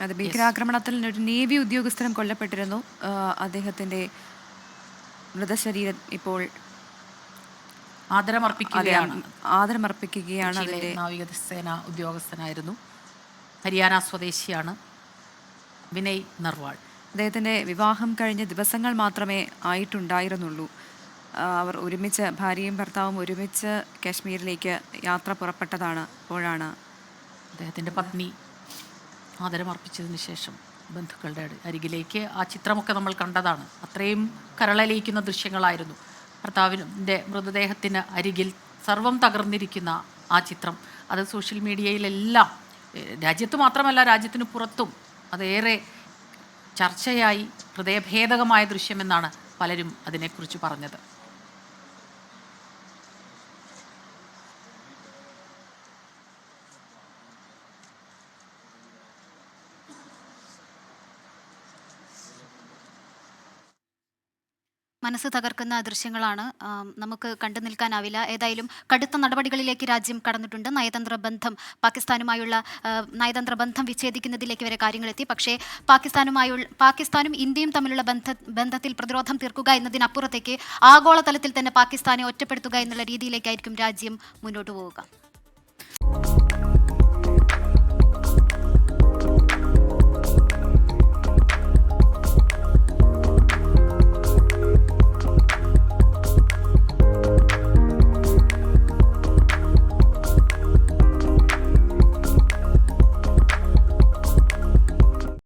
അത് ഭീകരാക്രമണത്തിൽ ഒരു നേവി ഉദ്യോഗസ്ഥനും കൊല്ലപ്പെട്ടിരുന്നു. അദ്ദേഹത്തിന്റെ മൃതശരീരം ഇപ്പോൾ ആദരമർപ്പിക്കുകയാണ്. അതിന്റെ നാവികസേന ഉദ്യോഗസ്ഥനായിരുന്നു. ഹരിയാന സ്വദേശിയാണ് വിനയ് നർവാൾ. അദ്ദേഹത്തിന്റെ വിവാഹം കഴിഞ്ഞ ദിവസങ്ങൾ മാത്രമേ ആയിട്ടുണ്ടായിരുന്നുള്ളൂ. അവർ ഒരുമിച്ച്, ഭാര്യയും ഭർത്താവും ഒരുമിച്ച് കാശ്മീരിലേക്ക് യാത്ര പുറപ്പെട്ടതാണ്. അപ്പോഴാണ് അദ്ദേഹത്തിന്റെ പത്നി ആദരമർപ്പിച്ചതിന് ശേഷം ബന്ധുക്കളുടെ അരികിലേക്ക് ആ ചിത്രമൊക്കെ നമ്മൾ കണ്ടതാണ്. അത്രയും കരളലിയിക്കുന്ന ദൃശ്യങ്ങളായിരുന്നു. ഭർത്താവിൻ്റെ മൃതദേഹത്തിന് അരികിൽ സർവം തകർന്നിരിക്കുന്ന ആ ചിത്രം, അത് സോഷ്യൽ മീഡിയയിലെല്ലാം, രാജ്യത്ത് മാത്രമല്ല രാജ്യത്തിന് പുറത്തും അതേറെ ചർച്ചയായി. ഹൃദയഭേദകമായ ദൃശ്യമെന്നാണ് പലരും അതിനെക്കുറിച്ച് പറഞ്ഞത്. മനസ്സ് തകർക്കുന്ന ദൃശ്യങ്ങളാണ്. നമുക്ക് കണ്ടു നിൽക്കാനാവില്ല. ഏതായാലും കടുത്ത നടപടികളിലേക്ക് രാജ്യം കടന്നിട്ടുണ്ട്. പാകിസ്ഥാനുമായുള്ള നയതന്ത്ര ബന്ധം വിച്ഛേദിക്കുന്നതിലേക്ക് വരെ കാര്യങ്ങളെത്തി. പക്ഷേ പാകിസ്ഥാനും ഇന്ത്യയും തമ്മിലുള്ള ബന്ധത്തിൽ പ്രതിരോധം തീർക്കുക എന്നതിനപ്പുറത്തേക്ക് ആഗോളതലത്തിൽ തന്നെ പാകിസ്ഥാനെ ഒറ്റപ്പെടുത്തുക എന്നുള്ള രീതിയിലേക്കായിരിക്കും രാജ്യം മുന്നോട്ട് പോവുക.